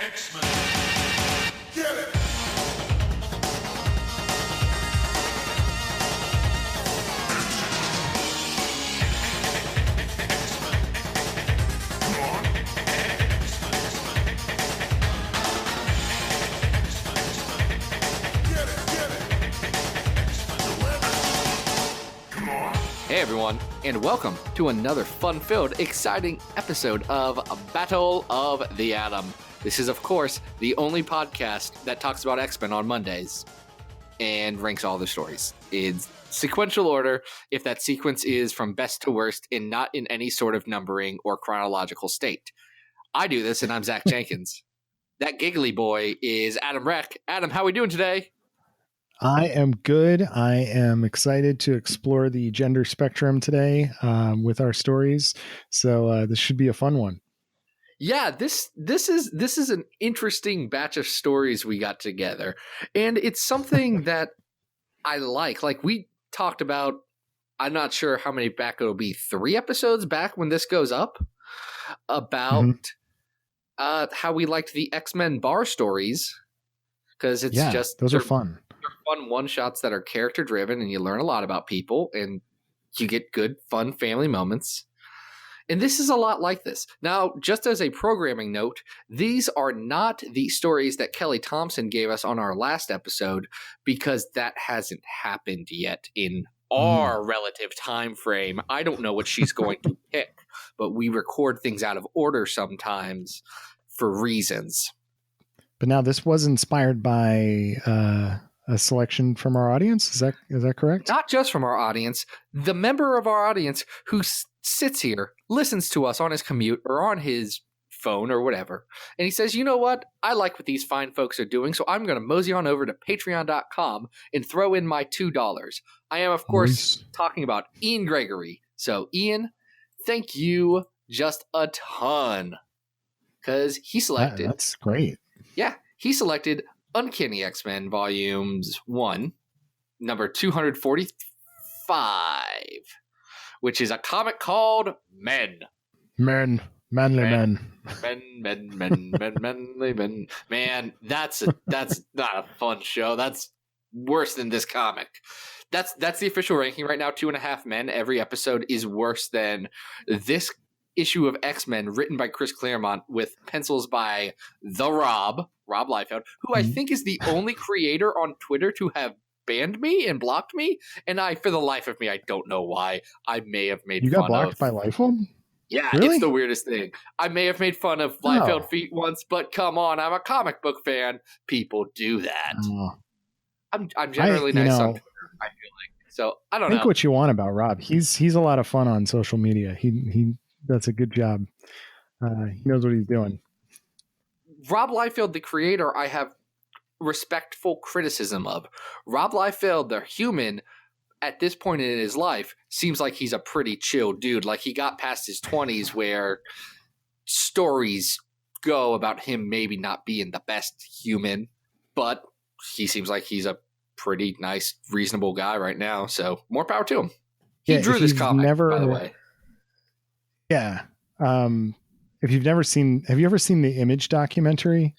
X-Men. Get it! Hey everyone, and welcome to another fun-filled, exciting episode of Battle of the Atom. This is, of course, the only podcast that talks about X-Men on Mondays and ranks all the stories in sequential order, if that sequence is from best to worst and not in any sort of numbering or chronological state. I do this, and I'm Zach Jenkins. That giggly boy is Adam Reck. Adam, how are we doing today? I am good. I am excited to explore the gender spectrum today with our stories. So this should be a fun one. Yeah, this is an interesting batch of stories we got together, and it's something that I like. Like we talked about, I'm not sure how many back it'll be. 3 episodes back when this goes up about how we liked the X-Men bar stories because it's just those are fun. Fun one-shots that are character-driven, and you learn a lot about people, and you get good, fun family moments. And this is a lot like this. Now, just as a programming note, these are not the stories that Kelly Thompson gave us on our last episode, because that hasn't happened yet in our relative time frame. I don't know what she's going to pick, but we record things out of order sometimes for reasons. But now this was inspired by a selection from our audience. Is that correct? Not just from our audience. The member of our audience who sits here, listens to us on his commute or on his phone or whatever, and he says, you know what? I like what these fine folks are doing, so I'm going to mosey on over to patreon.com and throw in my $2. I am, of course, talking about Ian Gregory. So, Ian, thank you just a ton, because he selected... That's great. Yeah, he selected Uncanny X-Men Volumes 1, number 245, which is a comic called Men. Manly men. Manly men. Man, that's not a fun show. That's worse than this comic. That's the official ranking right now. 2.5 Men. Every episode is worse than this issue of X-Men written by Chris Claremont with pencils by Rob Liefeld, who I think is the only creator on Twitter to have banned me and blocked me. And for the life of me, I don't know why. I may have made fun of... You got blocked by Liefeld? Yeah, really? It's the weirdest thing. I may have made fun of Liefeld feet once, but come on, I'm a comic book fan. People do that. I'm generally nice on Twitter, I feel like. So, I don't know. Think what you want about Rob. He's a lot of fun on social media. He does a good job. He knows what he's doing. Rob Liefeld, the creator, I have respectful criticism of. Rob Liefeld, the human, at this point in his life, seems like he's a pretty chill dude. Like, he got past his 20s where stories go about him maybe not being the best human, but he seems like he's a pretty nice, reasonable guy right now. So, more power to him. He drew this comic, by the way. Yeah. If you've never seen, have you ever seen the Image documentary,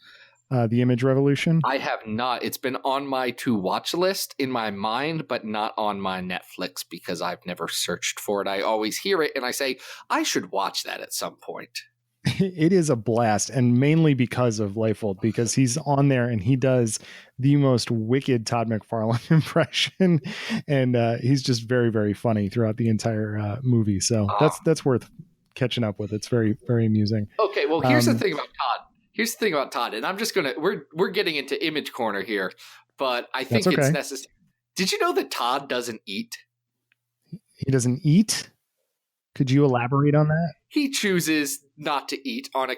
The Image Revolution? I have not. It's been on my to-watch list in my mind, but not on my Netflix because I've never searched for it. I always hear it and I say, I should watch that at some point. It is a blast, and mainly because of Liefeld, because he's on there and he does the most wicked Todd McFarlane impression, and he's just very, very funny throughout the entire movie. So that's worth catching up with. It's very, very amusing. Okay, well, here's the thing about Todd. And I'm just gonna we're getting into Image Corner here, but I think it's necessary. Did you know that Todd doesn't eat? He doesn't eat? Could you elaborate on that? He chooses not to eat on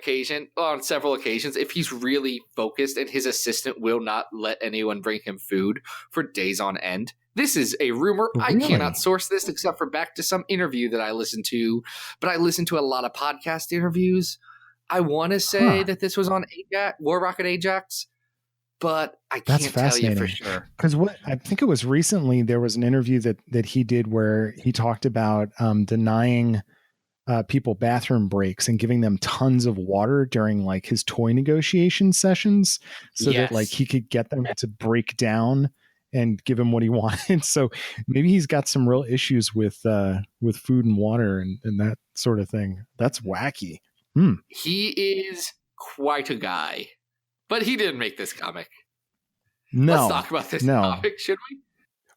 several occasions, if he's really focused, and his assistant will not let anyone bring him food for days on end. This is a rumor. Really? I cannot source this except for back to some interview that I listened to, but I listened to a lot of podcast interviews. I want to say that this was on War Rocket Ajax, but I can't tell you for sure. Because I think it was recently, there was an interview that he did where he talked about denying people bathroom breaks and giving them tons of water during like his toy negotiation sessions so that like he could get them to break down and give him what he wanted. So maybe he's got some real issues with food and water and that sort of thing. That's wacky. He is quite a guy, but he didn't make this comic. No, let's talk about this topic, should we?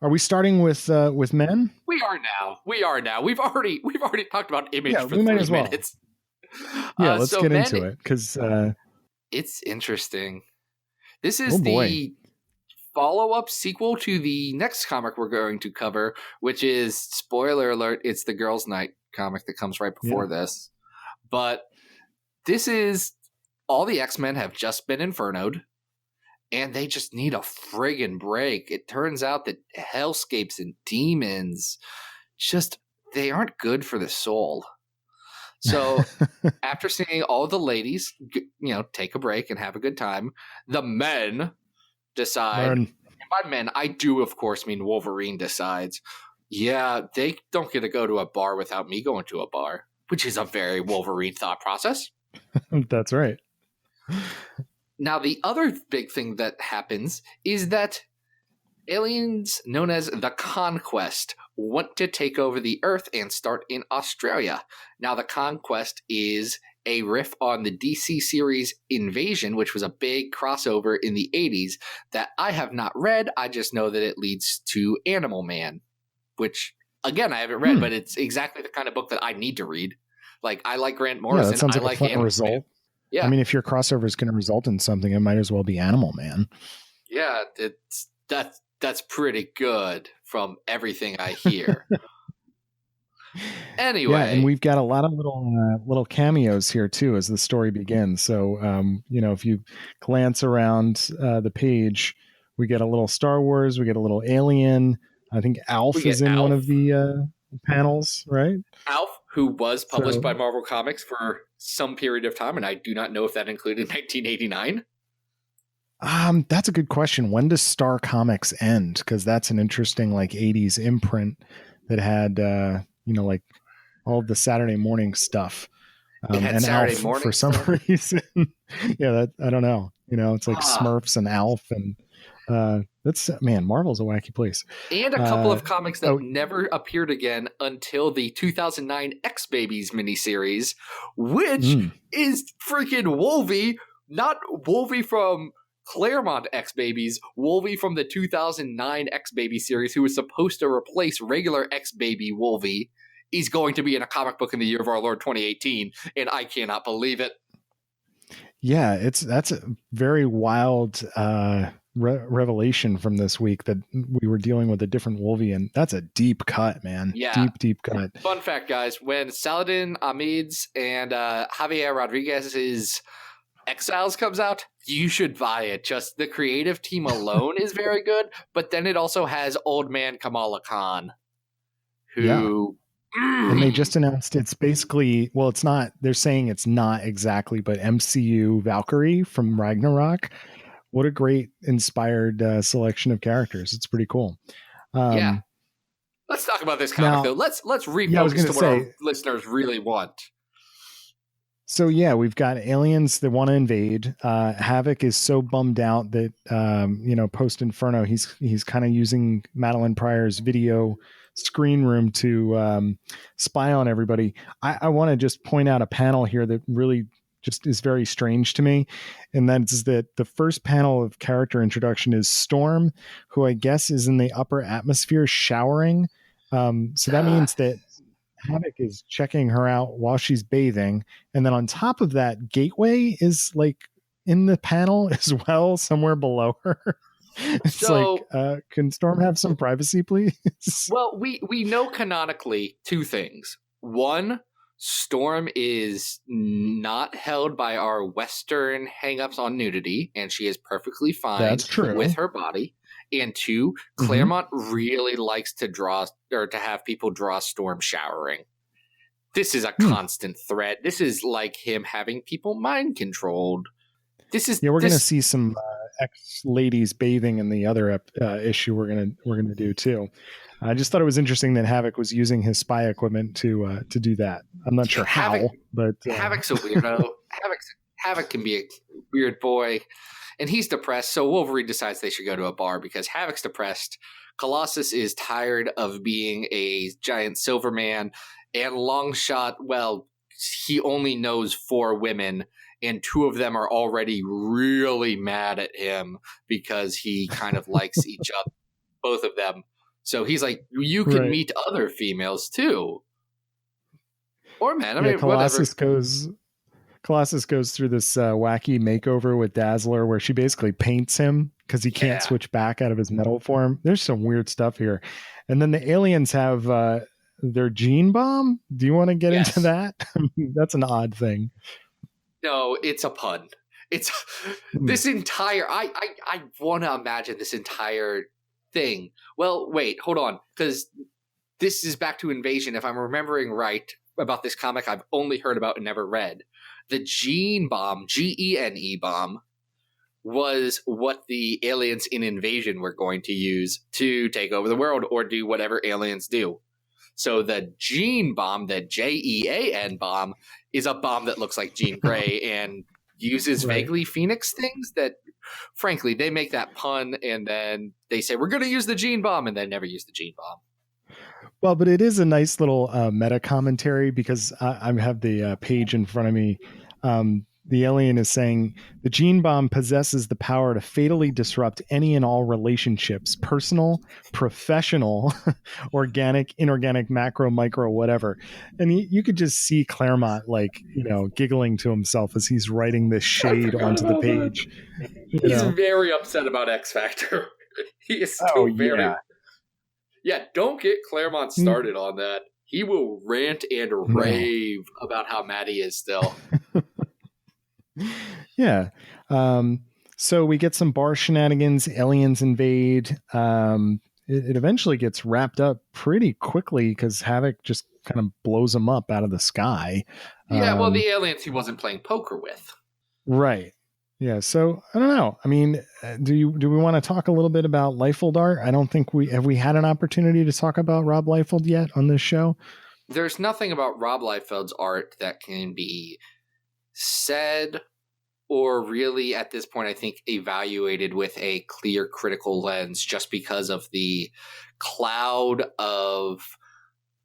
Are we starting with men? We are now. We've already talked about Image for 3 minutes. Yeah, let's get into it because it's interesting. This is the follow-up sequel to the next comic we're going to cover, which is, spoiler alert, it's the Girls' Night comic that comes right before this. But this is all the X-Men have just been infernoed, and they just need a friggin' break. It turns out that hellscapes and demons they aren't good for the soul. So after seeing all the ladies, take a break and have a good time, the men decide, and by men, I do, of course, mean Wolverine decides, they don't get to go to a bar without me going to a bar, which is a very Wolverine thought process. That's right. Now, the other big thing that happens is that aliens known as the Conquest want to take over the Earth and start in Australia. Now, the Conquest is a riff on the DC series Invasion, which was a big crossover in the 80s that I have not read. I just know that it leads to Animal Man, which, again, I haven't read, but it's exactly the kind of book that I need to read. Like, I like Grant Morrison. That sounds I like a fun Animal result. Man. Yeah. I mean, if your crossover is going to result in something, it might as well be Animal Man. Yeah, that's pretty good from everything I hear. Anyway, and we've got a lot of little cameos here too as the story begins. So if you glance around the page, we get a little Star Wars, we get a little Alien. I think Alf is in one of the panels, right? Alf, who was published by Marvel Comics for some period of time, and I do not know if that included 1989. That's a good question. When does Star Comics end? Because that's an interesting 80s imprint that had like all of the Saturday morning stuff. And Saturday Alf morning for some reason. I don't know. It's like Smurfs and Alf and Marvel's a wacky place. And a couple of comics that never appeared again until the 2009 X-Babies miniseries, which is freaking Wolvie, not Wolvie from Claremont X-Babies, Wolvie from the 2009 X-Baby series, who was supposed to replace regular X-Baby Wolvie, is going to be in a comic book in the year of our Lord 2018, and I cannot believe it. Yeah, that's a very wild revelation from this week that we were dealing with a different Wolvie, and that's a deep cut, man. Yeah. Deep cut. Fun fact, guys, when Saladin Ahmed's and Javier Rodriguez's Exiles comes out, you should buy it. Just the creative team alone is very good, but then it also has Old Man Kamala Khan, who... And they just announced it's basically, it's not, they're saying it's not exactly, but MCU Valkyrie from Ragnarok. What a great inspired selection of characters. It's pretty cool. Let's talk about this comic, though. Let's refocus to what our listeners really want. So we've got aliens that want to invade. Havoc is so bummed out that post Inferno, he's kind of using Madeline Pryor's video screen room to spy on everybody. I want to just point out a panel here that really just is very strange to me, and that's that the first panel of character introduction is Storm, who I guess is in the upper atmosphere showering. So that means that Havoc is checking her out while she's bathing, and then on top of that, Gateway is in the panel as well, somewhere below her. It's can Storm have some privacy, please? Well, we know canonically two things. One, Storm is not held by our Western hangups on nudity, and she is perfectly fine with her body. And two, Claremont really likes to draw or to have people draw Storm showering. This is a constant threat. This is like him having people mind controlled. We're going to see some ex ladies bathing in the other issue we're gonna do too. I just thought it was interesting that Havoc was using his spy equipment to do that. I'm not sure Havoc, how, but Havoc's a weirdo. Havoc can be a weird boy, and he's depressed. So Wolverine decides they should go to a bar because Havoc's depressed. Colossus is tired of being a giant silver man, and Longshot, well, he only knows 4 women, and 2 of them are already really mad at him because he kind of likes each other, both of them. So he's like, you can meet other females too. Or men, I mean, Colossus whatever. Colossus goes through this wacky makeover with Dazzler where she basically paints him because he can't switch back out of his metal form. There's some weird stuff here. And then the aliens have their gene bomb. Do you want to get into that? That's an odd thing. No, it's a pun. It's this entire, I want to imagine this entire thing. Well, wait, hold on. Because this is back to Invasion. If I'm remembering right about this comic I've only heard about and never read. The gene bomb, GENE bomb, was what the aliens in Invasion were going to use to take over the world or do whatever aliens do. So the gene bomb, the JEAN bomb, is a bomb that looks like Jean Grey and uses vaguely Phoenix things that, frankly, they make that pun and then they say, we're going to use the gene bomb, and then never use the gene bomb. Well, but it is a nice little meta commentary because I have the page in front of me. The alien is saying the gene bomb possesses the power to fatally disrupt any and all relationships, personal, professional, organic, inorganic, macro, micro, whatever. And you could just see Claremont giggling to himself as he's writing this shade onto the page. He's very upset about X Factor. He is still very... Yeah, don't get Claremont started on that. He will rant and rave about how mad he is still. Yeah. So we get some bar shenanigans, aliens invade. It eventually gets wrapped up pretty quickly because Havoc just kind of blows them up out of the sky. Yeah, well, the aliens he wasn't playing poker with. Right. Yeah, so I don't know. I mean, do we want to talk a little bit about Liefeld art? I don't think we had an opportunity to talk about Rob Liefeld yet on this show. There's nothing about Rob Liefeld's art that can be said or really at this point, I think, evaluated with a clear critical lens just because of the cloud of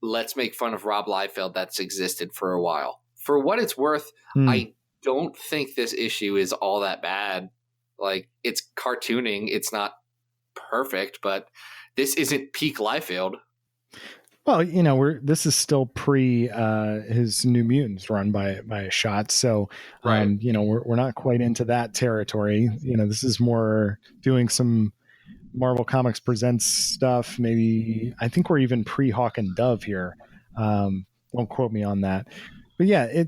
let's make fun of Rob Liefeld that's existed for a while. For what it's worth, I don't think this issue is all that bad. Like, it's cartooning. It's not perfect, but this isn't peak Liefeld. Well, this is still pre his New Mutants run by a shot. So, we're not quite into that territory. This is more doing some Marvel Comics Presents stuff. Maybe I think we're even pre Hawk and Dove here. Don't quote me on that. But yeah,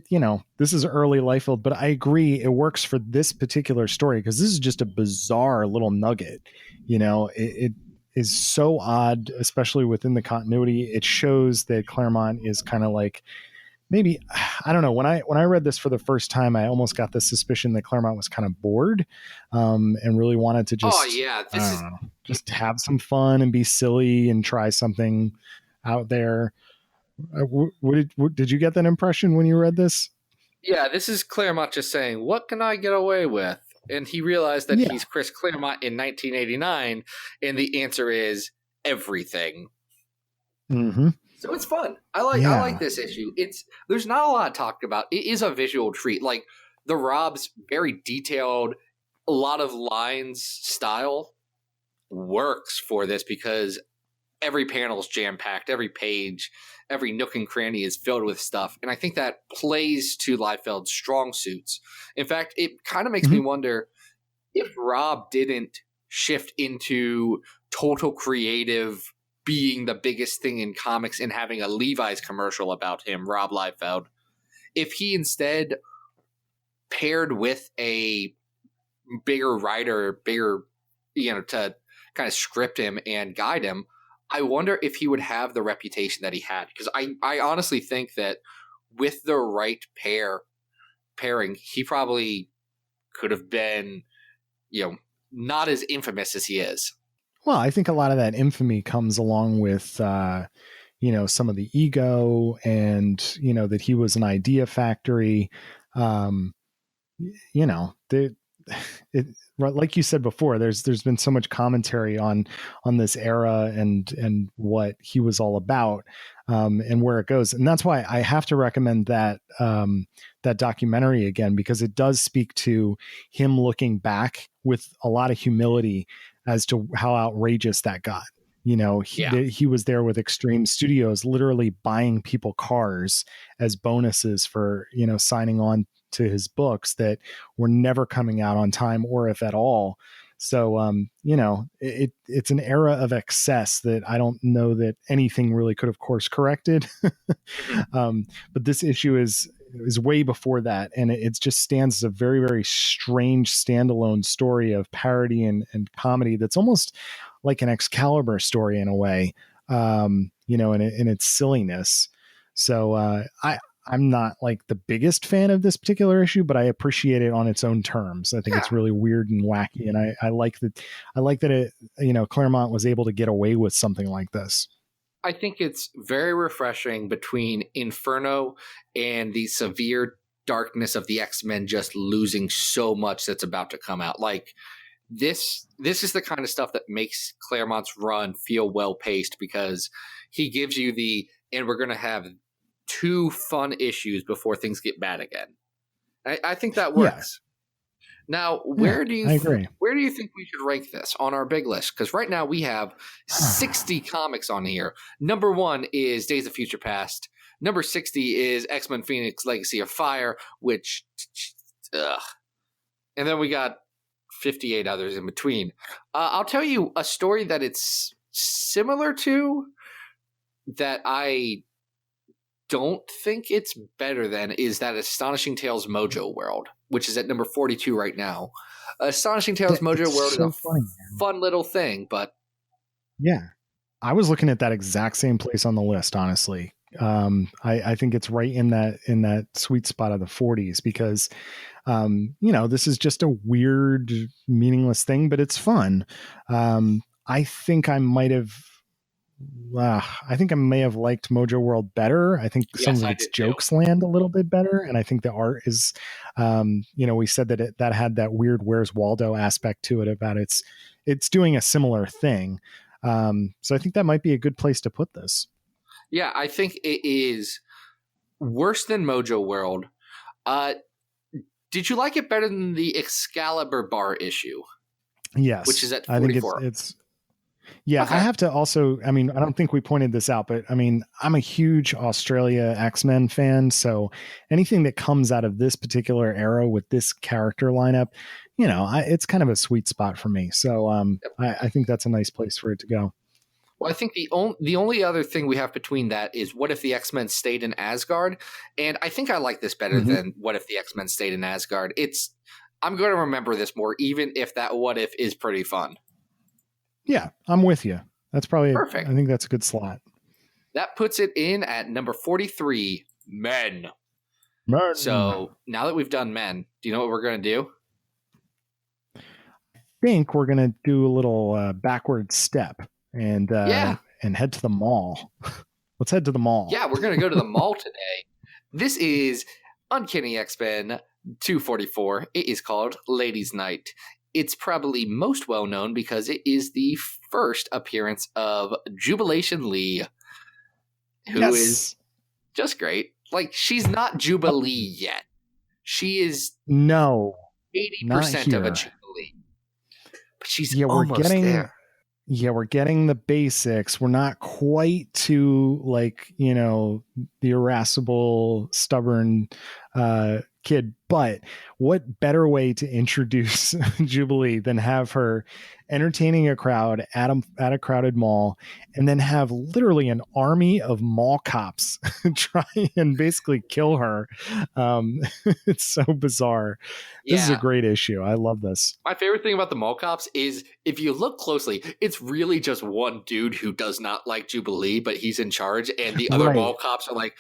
this is early Liefeld, but I agree it works for this particular story because this is just a bizarre little nugget. It is so odd, especially within the continuity. It shows that Claremont is kind of like, maybe, I don't know. When I read this for the first time, I almost got the suspicion that Claremont was kind of bored and really wanted to just have some fun and be silly and try something out there. Did you get that impression when you read this? Yeah, this is Claremont just saying, what can I get away with? And he realized that he's Chris Claremont in 1989, and the answer is everything. Mm-hmm. So it's fun. I like this issue. There's not a lot talked about. It is a visual treat. Like, the Rob's very detailed, a lot of lines style works for this because every panel is jam-packed, every page, every nook and cranny is filled with stuff. And I think that plays to Liefeld's strong suits. In fact, it kind of makes me wonder if Rob didn't shift into total creative being the biggest thing in comics and having a Levi's commercial about him, Rob Liefeld. If he instead paired with a bigger writer, to kind of script him and guide him, I wonder if he would have the reputation that he had. Because I honestly think that with the right pairing, he probably could have been, not as infamous as he is. Well, I think a lot of that infamy comes along with, some of the ego and, that he was an idea factory. Like you said before, there's been so much commentary on this era and what he was all about, and where it goes. And that's why I have to recommend that documentary again, because it does speak to him looking back with a lot of humility as to how outrageous that got. He was there with Extreme Studios, literally buying people cars as bonuses for, signing on to his books that were never coming out on time, or if at all. So, it's an era of excess that I don't know that anything really could have course corrected. But this issue is way before that. And it just stands as a very, very strange standalone story of parody and comedy. That's almost like an Excalibur story in a way, in its silliness. So, I'm not like the biggest fan of this particular issue, but I appreciate it on its own terms. I think it's really weird and wacky. And I like that it, Claremont was able to get away with something like this. I think it's very refreshing between Inferno and the severe darkness of the X-Men just losing so much that's about to come out. Like this is the kind of stuff that makes Claremont's run feel well-paced, because he gives you and we're going to have 2 fun issues before things get bad again. I think that works. Yeah. Now, where do you think we should rank this on our big list? Because right now we have 60 comics on here. Number 1 is Days of Future Past. Number 60 is X-Men Phoenix Legacy of Fire, which, and then we got 58 others in between. I'll tell you a story that it's similar to that I don't think it's better than is that Astonishing Tales Mojo World, which is at number 42 right now. Astonishing Tales Mojo World is a fun little thing, but yeah, I was looking at that exact same place on the list, honestly. I think it's right in that sweet spot of the 40s, because this is just a weird, meaningless thing, but it's fun. I think I may have liked Mojo World better. I think some of its jokes land a little bit better. And I think the art is, we said that had that weird Where's Waldo aspect to it, about it's doing a similar thing. So I think that might be a good place to put this. Yeah, I think it is worse than Mojo World. Did you like it better than the Excalibur bar issue? Yes. Which is at 44. I think it's yeah, okay. I have to also, I don't think we pointed this out, but I'm a huge Australia X-Men fan. So anything that comes out of this particular era with this character lineup, it's kind of a sweet spot for me. So I think that's a nice place for it to go. Well, I think the only other thing we have between that is What If the X-Men Stayed in Asgard? And I think I like this better than What If the X-Men Stayed in Asgard. I'm going to remember this more, even if that what if is pretty fun. Yeah, I'm with you. That's probably perfect. I think that's a good slot. That puts it in at number 43, Men. So now that we've done Men, do you know what we're going to do? I think we're going to do a little backward step and head to the mall. Let's head to the mall. Yeah, we're going to go to the mall today. This is Uncanny X-Men 244. It is called Ladies' Night. It's probably most well known because it is the first appearance of Jubilation Lee, who is just great. Like, she's not Jubilee yet. She is 80% of a Jubilee. But she's almost there. Yeah, we're getting the basics. We're not quite to the irascible, stubborn kid, but what better way to introduce Jubilee than have her entertaining a crowd at a crowded mall, and then have literally an army of mall cops try and basically kill her. It's so bizarre. This is a great issue. I love this. My favorite thing about the mall cops is, if you look closely, it's really just one dude who does not like Jubilee, but he's in charge, and the other mall cops are like,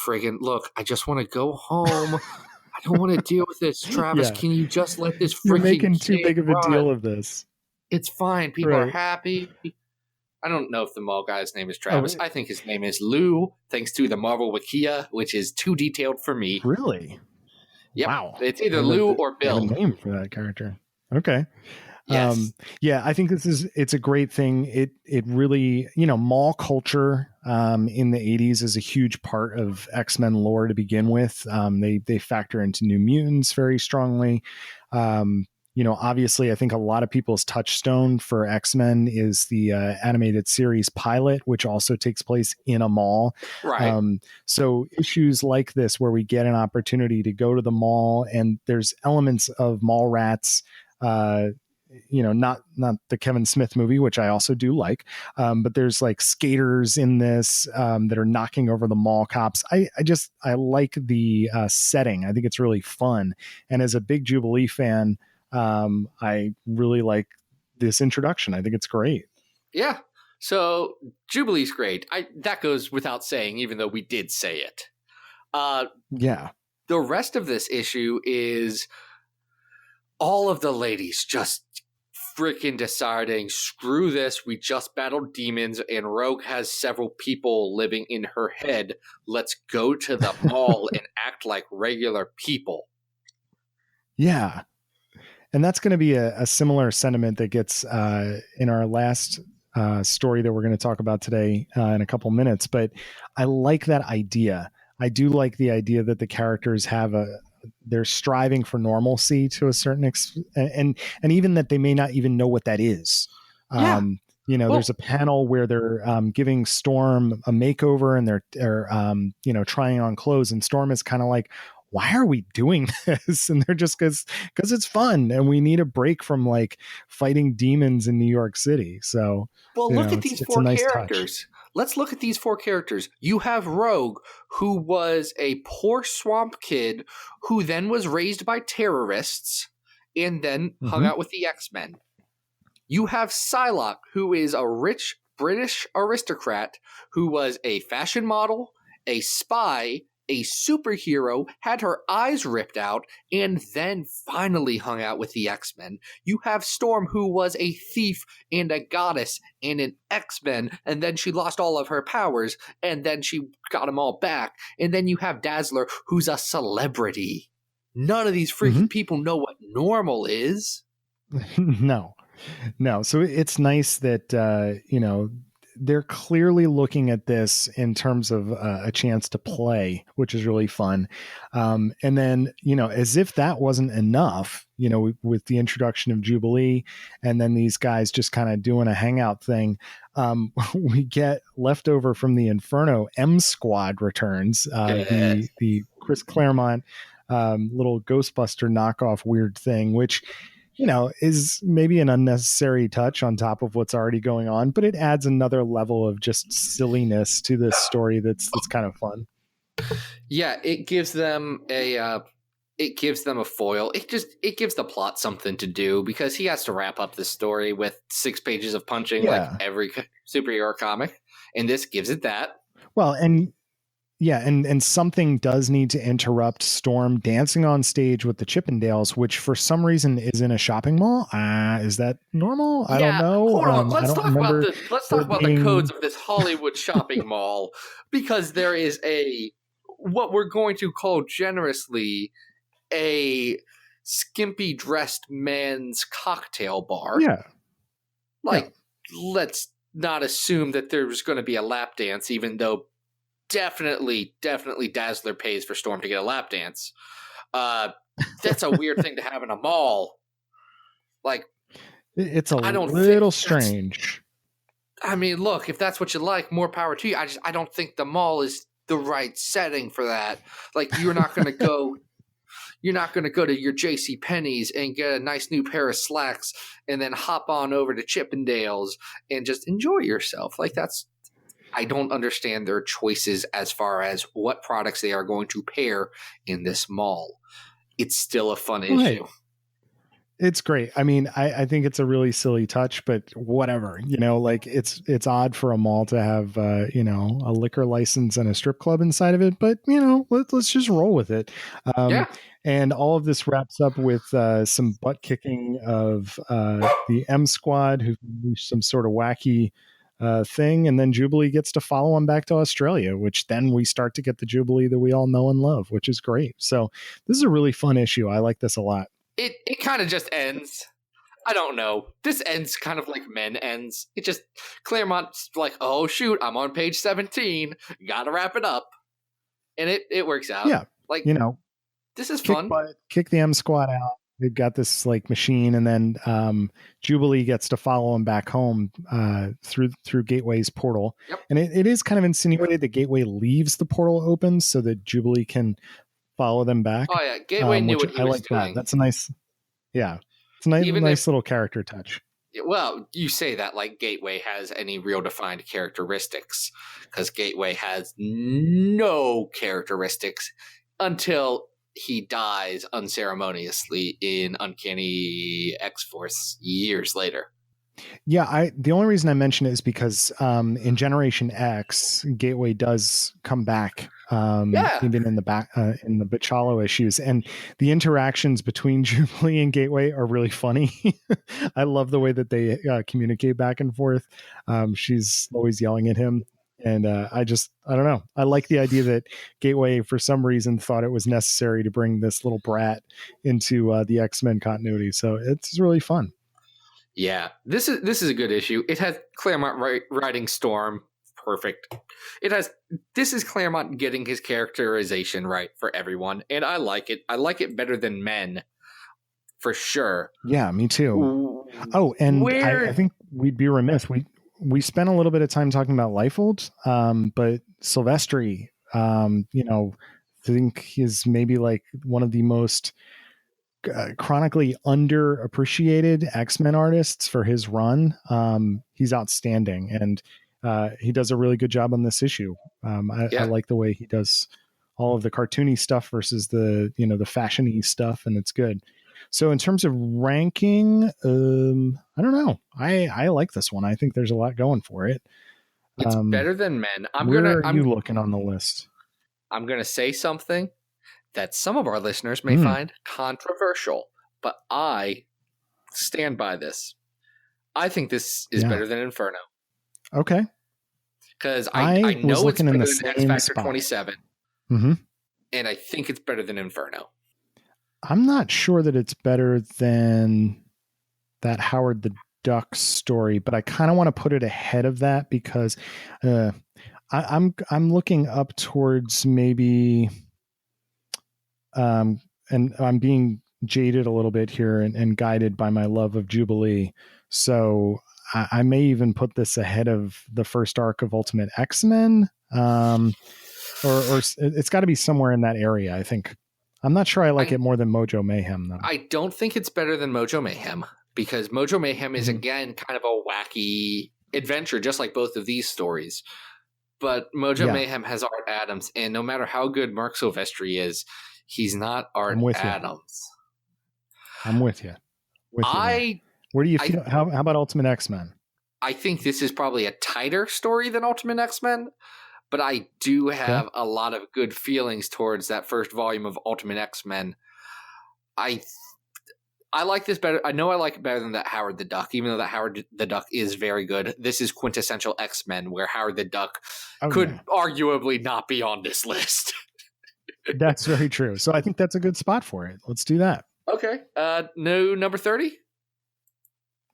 friggin' look, I just want to go home. I don't want to deal with this, Travis. Yeah. Can you just let this You're freaking making too kid big of a run? deal of this. It's fine. People are Right. happy. I don't know if the mall guy's name is Oh, Travis. I think his name is Lou, thanks to the Marvel Wikia, which is too detailed for me. really? Yep. Wow. It's either Lou or They have Bill. a name for that character. Okay. Yes. Yeah, I think it's a great thing. It really, mall culture in the 80s is a huge part of X-Men lore to begin with. They factor into New Mutants very strongly. Obviously I think a lot of people's touchstone for X-Men is the animated series pilot, which also takes place in a mall. Right. So issues like this, where we get an opportunity to go to the mall, and there's elements of mall rats, not the Kevin Smith movie, which I also do like, but there's like skaters in this that are knocking over the mall cops. I like the setting. I think it's really fun, and as a big Jubilee fan, I really like this introduction. I think it's great. Yeah. So Jubilee's great. That goes without saying, even though we did say it. Yeah. The rest of this issue is all of the ladies just freaking deciding, screw this, we just battled demons and Rogue has several people living in her head. Let's go to the mall and act like regular people. Yeah. And that's going to be a similar sentiment that gets in our last story that we're going to talk about today in a couple minutes. But I like that idea. I do like the idea that the characters they're striving for normalcy to a certain extent, and even that they may not even know what that is. Yeah. There's a panel where they're giving Storm a makeover, and they're trying on clothes, and Storm is kind of like, why are we doing this? And they're just because it's fun and we need a break from like fighting demons in New York City. So, look at these four characters. Let's look at these four characters. You have Rogue, who was a poor swamp kid who then was raised by terrorists and then hung out with the X-Men. You have Psylocke, who is a rich British aristocrat who was a fashion model, a spy, a superhero, had her eyes ripped out, and then finally hung out with the X-Men. You have Storm, who was a thief and a goddess and an X-Men, and then she lost all of her powers, and then she got them all back. And then you have Dazzler, who's a celebrity. None of these freaking people know what normal is. No. So it's nice that, they're clearly looking at this in terms of a chance to play, which is really fun. And then, as if that wasn't enough, with the introduction of Jubilee and then these guys just kind of doing a hangout thing, we get leftover from the Inferno. M Squad returns, the Chris Claremont little Ghostbuster knockoff weird thing, which is maybe an unnecessary touch on top of what's already going on, but it adds another level of just silliness to this story that's kind of fun. Yeah, it gives them a foil. It gives the plot something to do, because he has to wrap up the story with 6 pages of punching like every superhero comic, and this gives it that. Well, and something does need to interrupt Storm dancing on stage with the Chippendales, which for some reason is in a shopping mall. Is that normal? I don't know. Hold on. Let's talk about the codes of this Hollywood shopping mall, because there is what we're going to call generously a skimpy dressed man's cocktail bar. Yeah. Let's not assume that there's going to be a lap dance, even though definitely Dazzler pays for Storm to get a lap dance. That's a weird thing to have in a mall. Like, it's a little strange. I mean, look, if that's what you like, more power to you. I don't think the mall is the right setting for that. Like, you're not going to go to your J.C. Penney's and get a nice new pair of slacks and then hop on over to Chippendales and just enjoy yourself. Like, I don't understand their choices as far as what products they are going to pair in this mall. It's still a fun issue. It's great. I mean, I think it's a really silly touch, but whatever, like it's odd for a mall to have, a liquor license and a strip club inside of it, but let's just roll with it. And all of this wraps up with some butt kicking of the M Squad, who unleashed some sort of wacky thing. And then Jubilee gets to follow him back to Australia, which then we start to get the Jubilee that we all know and love, which is great. So this is a really fun issue. I like this a lot. It kind of just ends. I don't know. This ends kind of like Men ends. It just, Claremont's like, oh shoot, I'm on page 17. Gotta wrap it up. And it works out. Yeah. Like, this is fun. Kick the M Squad out. They've got this like machine, and then Jubilee gets to follow him back home through Gateway's portal. Yep. And it is kind of insinuated that Gateway leaves the portal open so that Jubilee can follow them back. Oh yeah, Gateway knew what he was doing. That's a nice, it's a nice little character touch. Well, you say that like Gateway has any real defined characteristics, because Gateway has no characteristics until he dies unceremoniously in Uncanny X-Force years later. Yeah, the only reason I mention it is because in Generation X, Gateway does come back, even in the back in the Bachalo issues, and the interactions between Jubilee and Gateway are really funny. I love the way that they communicate back and forth. She's always yelling at him. And I don't know. I like the idea that Gateway, for some reason, thought it was necessary to bring this little brat into the X-Men continuity. So it's really fun. Yeah, this is a good issue. It has Claremont writing Storm perfect. This is Claremont getting his characterization right for everyone, and I like it. I like it better than Men, for sure. Yeah, me too. Oh, and I think we'd be remiss. We spent a little bit of time talking about Liefeld, but Silvestri, I think is maybe like one of the most chronically underappreciated X-Men artists for his run. He's outstanding, and he does a really good job on this issue. I like the way he does all of the cartoony stuff versus the fashion-y stuff, and it's good. So in terms of ranking, I don't know. I like this one. I think there's a lot going for it. It's better than Men. Where are you looking on the list? I'm going to say something that some of our listeners may find controversial, but I stand by this. I think this is better than Inferno. Okay. Because I know it's better than X Factor spot. 27. Mm-hmm. And I think it's better than Inferno. I'm not sure that it's better than that Howard the Duck story, but I kind of want to put it ahead of that because I'm looking up towards maybe, and I'm being jaded a little bit here and guided by my love of Jubilee. So I may even put this ahead of the first arc of Ultimate X-Men, or it's got to be somewhere in that area, I think. I'm not sure I like it more than Mojo Mayhem, though. I don't think it's better than Mojo Mayhem, because Mojo Mayhem is, again, kind of a wacky adventure, just like both of these stories. But Mojo Mayhem has Art Adams, and no matter how good Mark Silvestri is, he's not Art Adams. I'm with you. Where do you feel? How about Ultimate X-Men? I think this is probably a tighter story than Ultimate X-Men, but I do have a lot of good feelings towards that first volume of Ultimate X-Men. I like this better. I know I like it better than that Howard the Duck, even though that Howard the Duck is very good. This is quintessential X-Men, where Howard the Duck could arguably not be on this list. That's very true. So I think that's a good spot for it. Let's do that. Okay. New number 30?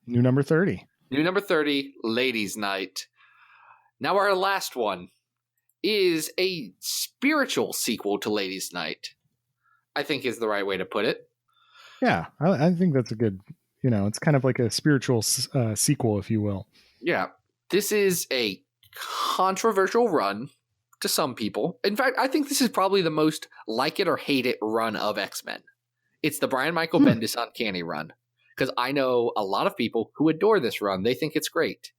New number 30. New number 30, Ladies' Night. Now our last one is a spiritual sequel to Ladies' Night, I think is the right way to put it. Yeah, I think that's a good, it's kind of like a spiritual sequel, if you will. Yeah. This is a controversial run to some people. In fact, I think this is probably the most like it or hate it run of X-Men. It's the Brian Michael Bendis Uncanny run. Because I know a lot of people who adore this run. They think it's great.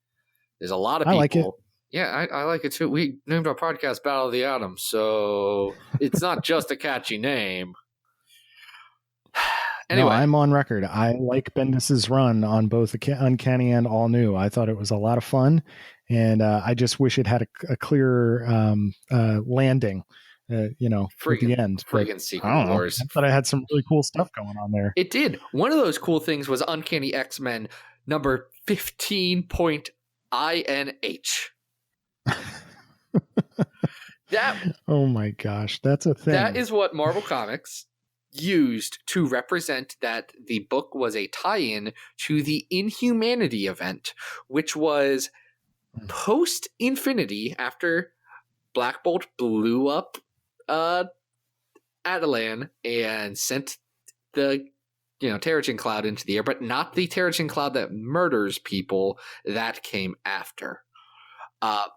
There's a lot of people. I like it. Yeah, I like it too. We named our podcast Battle of the Atoms, so it's not just a catchy name. Anyway. No, I'm on record. I like Bendis's run on both Uncanny and All New. I thought it was a lot of fun, and I just wish it had a clearer landing at the end. But Friggin' Secret I don't know. Wars. I thought I had some really cool stuff going on there. It did. One of those cool things was Uncanny X-Men number 15.INH. Oh my gosh, that's a thing. That is what Marvel Comics used to represent that the book was a tie-in to the Inhumanity event, which was post-Infinity after Black Bolt blew up Attilan and sent the Terrigen Cloud into the air, but not the Terrigen Cloud that murders people. That came after.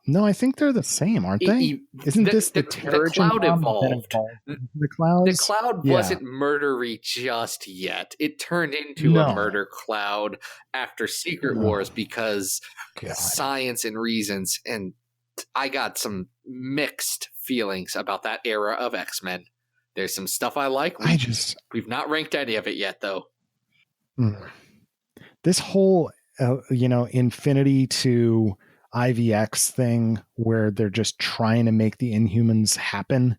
No, I think they're the same, aren't they? Isn't this the Terrigen Cloud evolved? The cloud? The Cloud wasn't murdery just yet. It turned into a murder cloud after Secret Wars because science and reasons. And I got some mixed feelings about that era of X-Men. There's some stuff I like. We've not ranked any of it yet, though. This whole, Infinity to IVX thing where they're just trying to make the Inhumans happen,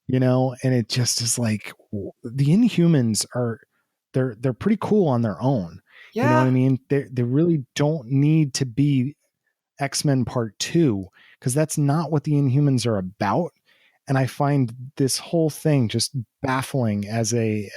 and it just is like the Inhumans they're pretty cool on their own. Yeah. You know what I mean? They really don't need to be X-Men Part 2 because that's not what the Inhumans are about. And I find this whole thing just baffling as a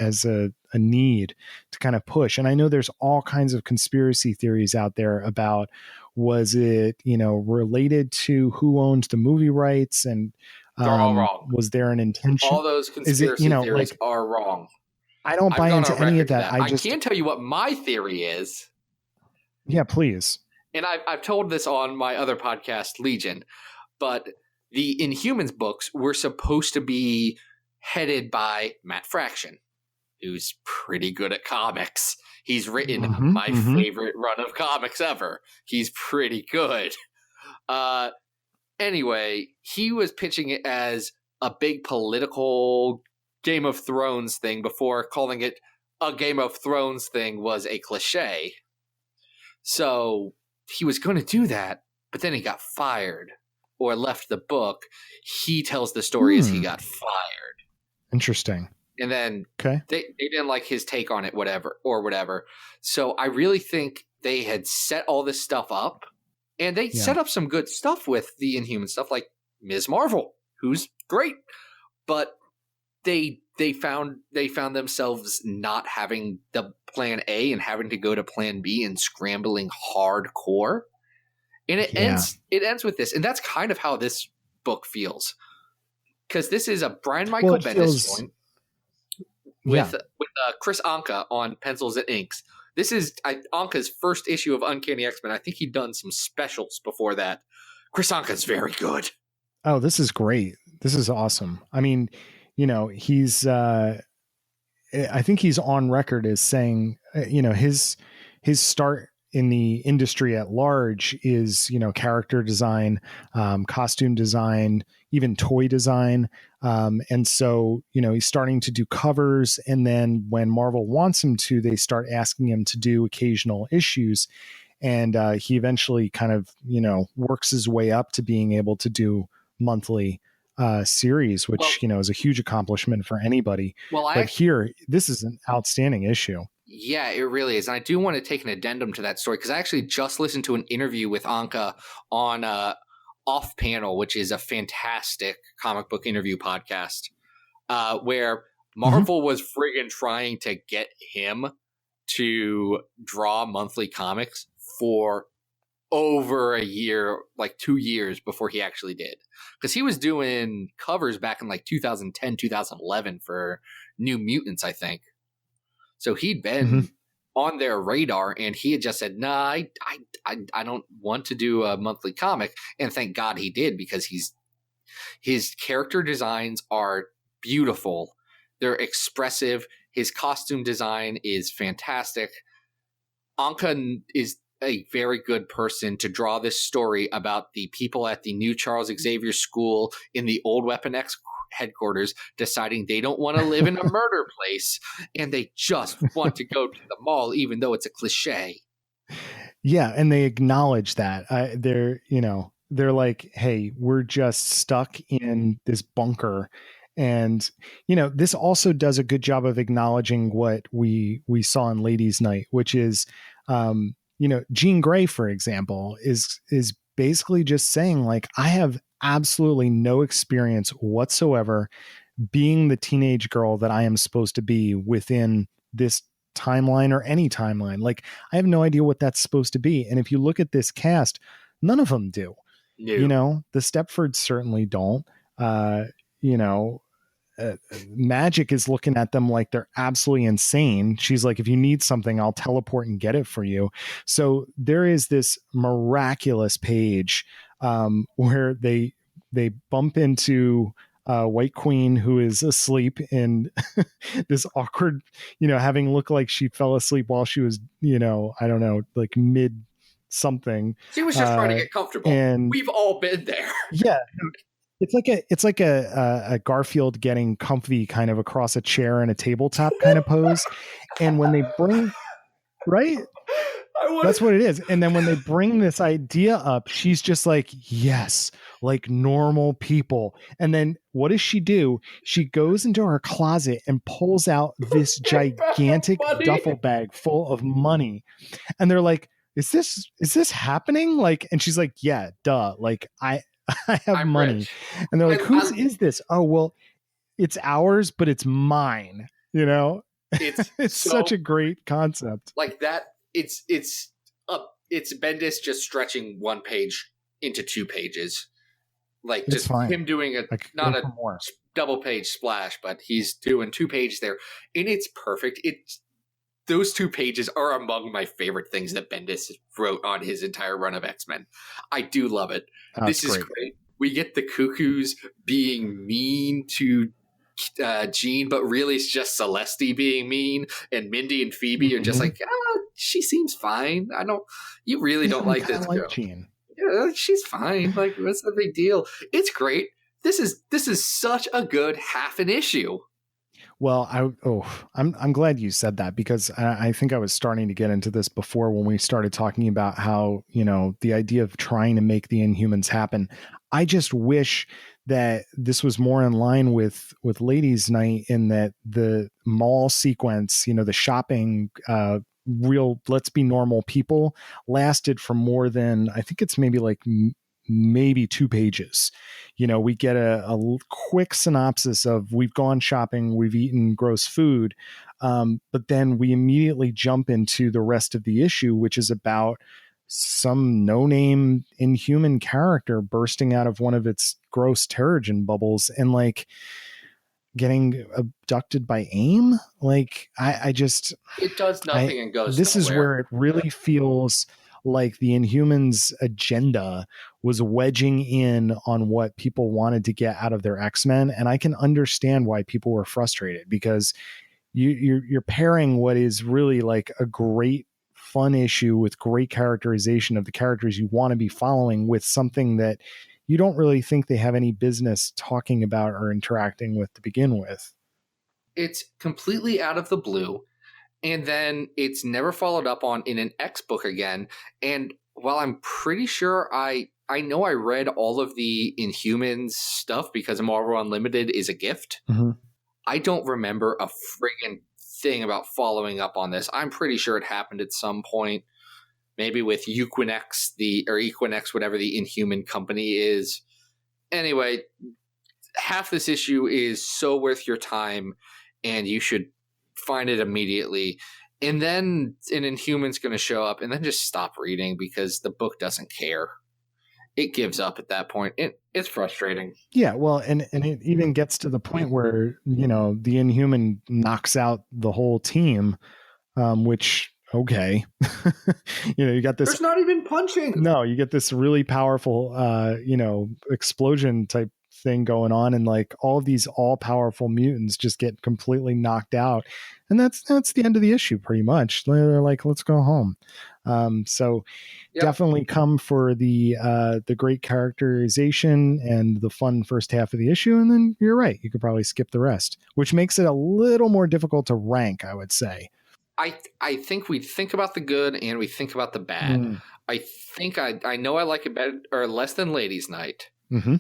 need to kind of push. And I know there's all kinds of conspiracy theories out there about, was it, related to who owns the movie rights? And they're all wrong. Was there an intention? All those conspiracy theories are wrong. I don't buy into any of that. I can't tell you what my theory is. Yeah, please. And I've told this on my other podcast, Legion, but the Inhumans books were supposed to be headed by Matt Fraction, who's pretty good at comics. He's written my favorite run of comics ever. He's pretty good. Anyway, he was pitching it as a big political Game of Thrones thing before calling it a Game of Thrones thing was a cliche. So he was going to do that, but then he got fired or left the book. He tells the story as he got fired. Interesting. And then they didn't like his take on it, whatever. So I really think they had set all this stuff up, and they set up some good stuff with the Inhuman stuff, like Ms. Marvel, who's great. But they found themselves not having the plan A and having to go to plan B and scrambling hardcore. And it ends with this, and that's kind of how this book feels, because this is a Brian Michael Bendis joint with Chris Anka on pencils and inks. This is Anka's first issue of Uncanny X-Men. I think he'd done some specials before that. Chris Anka's very good. Oh, this is great. This is awesome. I mean, he's I think he's on record as saying, his start in the industry at large is, character design, costume design, even toy design. And so, he's starting to do covers. And then when Marvel wants him to, they start asking him to do occasional issues. And he eventually kind of, works his way up to being able to do monthly series, which, is a huge accomplishment for anybody. But here, this is an outstanding issue. Yeah, it really is. And I do want to take an addendum to that story because I actually just listened to an interview with Anka on Off Panel, which is a fantastic comic book interview podcast, where Marvel was friggin' trying to get him to draw monthly comics for over a year, like 2 years before he actually did. Because he was doing covers back in like 2010, 2011 for New Mutants, I think. So he'd been on their radar, and he had just said, "Nah, I don't want to do a monthly comic." And thank God he did, because his character designs are beautiful. They're expressive. His costume design is fantastic. Anka is a very good person to draw this story about the people at the new Charles Xavier School in the old Weapon X headquarters deciding they don't want to live in a murder place and they just want to go to the mall, even though it's a cliche. Yeah, and they acknowledge that. they're like, hey, we're just stuck in this bunker. And, this also does a good job of acknowledging what we saw in Ladies Night, which is, Jean Grey, for example, is basically just saying, like, I have absolutely no experience whatsoever being the teenage girl that I am supposed to be within this timeline or any timeline. Like, I have no idea what that's supposed to be. And if you look at this cast, none of them do. No. The Stepfords certainly don't. Uh, you know, Magic is looking at them like they're absolutely insane. She's like, if you need something, I'll teleport and get it for you. So there is this miraculous page where they bump into White Queen, who is asleep in this awkward, having look like she fell asleep while she was, I don't know, like mid something. She was just trying to get comfortable. And we've all been there. Yeah. It's like a Garfield getting comfy kind of across a chair and a tabletop kind of pose. And when they bring, right? That's what it is. And then when they bring this idea up, she's just like, yes, like normal people. And then what does she do? She goes into her closet and pulls out this gigantic duffel bag full of money. And they're like, is this happening? Like, and she's like, yeah, duh. Like I have money. Rich. And they're like, whose is this? Oh, well, it's ours, but it's mine. It's such a great concept. Like that. It's Bendis just stretching one page into 2 pages. Like it's just fine. Him doing not a double page splash, but he's doing 2 pages there. And it's perfect. Those 2 pages are among my favorite things that Bendis wrote on his entire run of X-Men. I do love it. This is great. We get the Cuckoos being mean to Jean, but really it's just Celeste being mean, and Mindy and Phoebe are just like, she seems fine. You really don't like this girl. Jean. Yeah, she's fine. Like, what's the big deal? It's great. This is such a good half an issue. Well, I'm glad you said that, because I think I was starting to get into this before when we started talking about how, the idea of trying to make the Inhumans happen. I just wish that this was more in line with Ladies Night, in that the mall sequence, the shopping, real let's be normal people, lasted for more than, I think it's maybe like maybe 2 pages. We get a quick synopsis of, we've gone shopping, we've eaten gross food. But then we immediately jump into the rest of the issue, which is about some no-name Inhuman character bursting out of one of its gross Terrigen bubbles and like getting abducted by AIM. Like I just, it does nothing and goes this nowhere. Is where it really feels like the Inhumans agenda was wedging in on what people wanted to get out of their X-Men. And I can understand why people were frustrated, because you're pairing what is really like a great fun issue with great characterization of the characters you want to be following with something that you don't really think they have any business talking about or interacting with to begin with. It's completely out of the blue. And then it's never followed up on in an X book again. And while I'm pretty sure I know I read all of the Inhumans stuff because Marvel Unlimited is a gift, I don't remember a friggin' thing about following up on this. I'm pretty sure it happened at some point, maybe with Equinox, whatever the Inhuman company is. Anyway, half this issue is so worth your time, and you should find it immediately. And then an Inhuman's going to show up, and then just stop reading because the book doesn't care. It gives up at that point. It's frustrating. Yeah, well, and it even gets to the point where, the Inhuman knocks out the whole team, which, okay. You got this. There's not even punching. No, you get this really powerful, explosion type thing going on, and like all of these all-powerful mutants just get completely knocked out. And that's the end of the issue, pretty much. They're like, let's go home. Definitely come for the great characterization and the fun first half of the issue, and then you're right, you could probably skip the rest, which makes it a little more difficult to rank, I would say. I think we think about the good and we think about the bad. I think I know I like it better or less than Ladies' Night. Mm-hmm.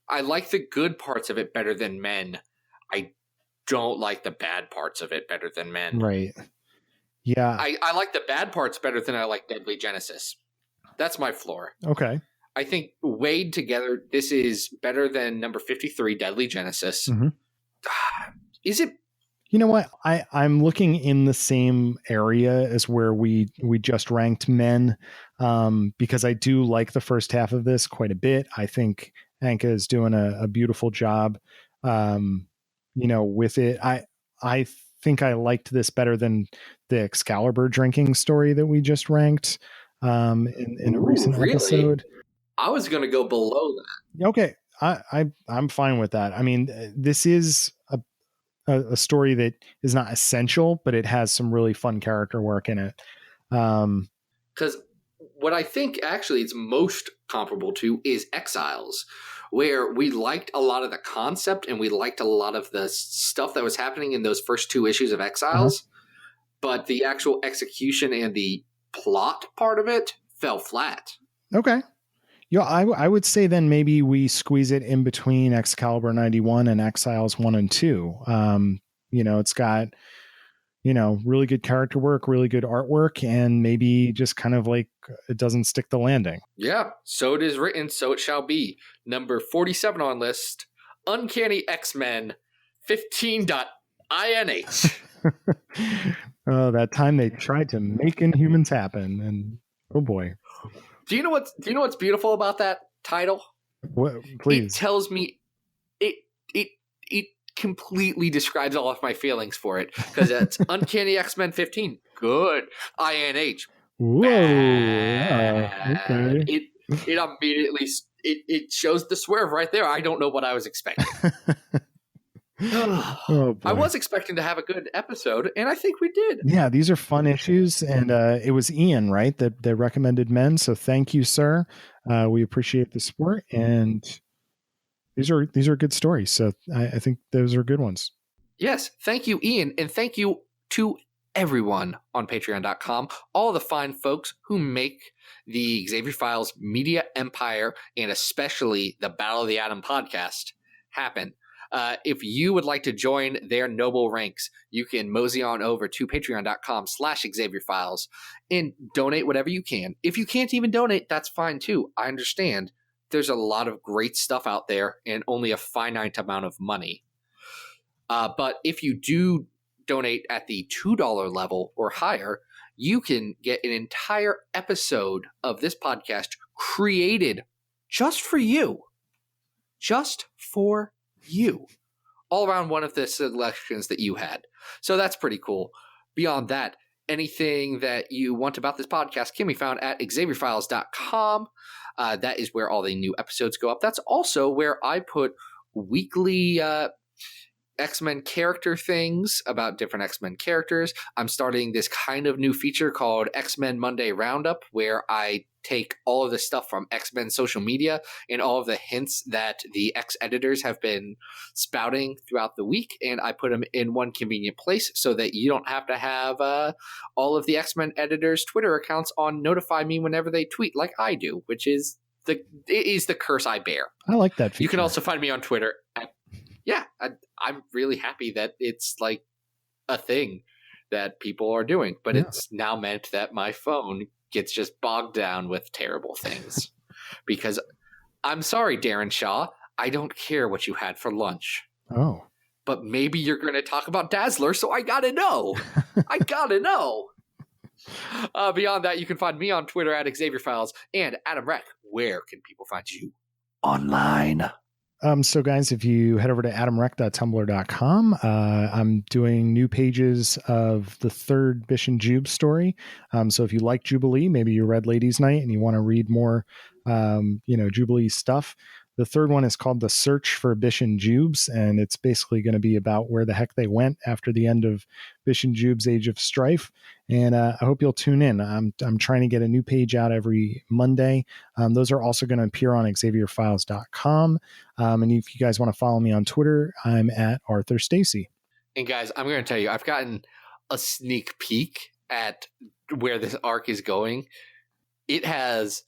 I like the good parts of it better than Men. I don't like the bad parts of it better than Men. Right. Yeah. I like the bad parts better than I like Deadly Genesis. That's my floor. Okay. I think weighed together, this is better than number 53, Deadly Genesis. Mm-hmm. Is it? You know what? I'm looking in the same area as where we just ranked Men, because I do like the first half of this quite a bit. I think Anka is doing a beautiful job, with it. I think I liked this better than the Excalibur drinking story that we just ranked in a recent episode. I was going to go below that. Okay, I'm fine with that. I mean, this is a story that is not essential, but it has some really fun character work in it. Because what I think actually it's most comparable to is Exiles, where we liked a lot of the concept and we liked a lot of the stuff that was happening in those first 2 issues of Exiles, but the actual execution and the plot part of it fell flat. Okay. Yeah, I would say then maybe we squeeze it in between Excalibur 91 and Exiles 1 and 2. It's got, really good character work, really good artwork, and maybe just kind of like it doesn't stick the landing. Yeah, so it is written, so it shall be. Number 47 on list, Uncanny X-Men 15.INH. Oh, that time they tried to make Inhumans happen, and oh boy. Do you know what's beautiful about that title? What, please. It tells me it completely describes all of my feelings for it, because it's Uncanny X-Men 15. Good. INH. Whoa. Okay. It immediately it shows the swerve right there. I don't know what I was expecting. Oh, I was expecting to have a good episode, and I think we did. Yeah, these are fun issues, and it was Ian, right, that recommended Men. So thank you, sir. We appreciate the support, and these are good stories. So I think those are good ones. Yes, thank you, Ian, and thank you to everyone on Patreon.com, all the fine folks who make the Xavier Files media empire, and especially the Battle of the Atom podcast happen. If you would like to join their noble ranks, you can mosey on over to patreon.com/XavierFiles and donate whatever you can. If you can't even donate, that's fine too. I understand. There's a lot of great stuff out there and only a finite amount of money. But if you do donate at the $2 level or higher, you can get an entire episode of this podcast created just for you. Just for you, all around one of the selections that you had. So that's pretty cool. Beyond that, anything that you want about this podcast can be found at XavierFiles.com. That is where all the new episodes go up. That's also where I put weekly X-Men character things about different X-Men characters. I'm starting this kind of new feature called X-Men Monday Roundup, where I take all of the stuff from X-Men social media and all of the hints that the X-editors have been spouting throughout the week, and I put them in one convenient place so that you don't have to have all of the X-Men editors' Twitter accounts on notify me whenever they tweet like I do, which is the curse I bear. I like that feature. You can also find me on Twitter. I'm really happy that it's like a thing that people are doing, but it's now meant that my phone gets just bogged down with terrible things. Because I'm sorry, Darren Shaw, I don't care what you had for lunch. Oh. But maybe you're going to talk about Dazzler, so I got to know. I got to know. Beyond that, you can find me on Twitter at XavierFiles and Adam Reck. Where can people find you? Online. So guys, if you head over to adamrec.tumblr.com, I'm doing new pages of the third Bish and Jube story. So if you like Jubilee, maybe you read Ladies' Night and you want to read more, Jubilee stuff. The third one is called The Search for Bish and Jubes, and it's basically going to be about where the heck they went after the end of Bish and Jube's Age of Strife. And I hope you'll tune in. I'm trying to get a new page out every Monday. Those are also going to appear on XavierFiles.com. And if you guys want to follow me on Twitter, I'm at Arthur Stacy. And guys, I'm going to tell you, I've gotten a sneak peek at where this arc is going, it has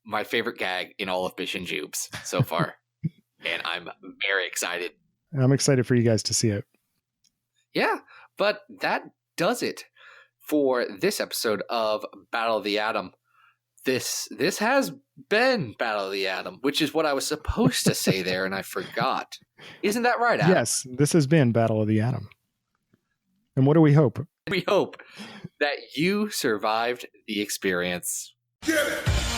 my favorite gag in all of Bish and Jubes so far. And I'm very excited. I'm excited for you guys to see it. Yeah, but that does it for this episode of Battle of the Atom. This has been Battle of the Atom, which is what I was supposed to say there, and I forgot. Isn't that right, Adam? Yes, this has been Battle of the Atom. And what do we hope? We hope that you survived the experience. Get it!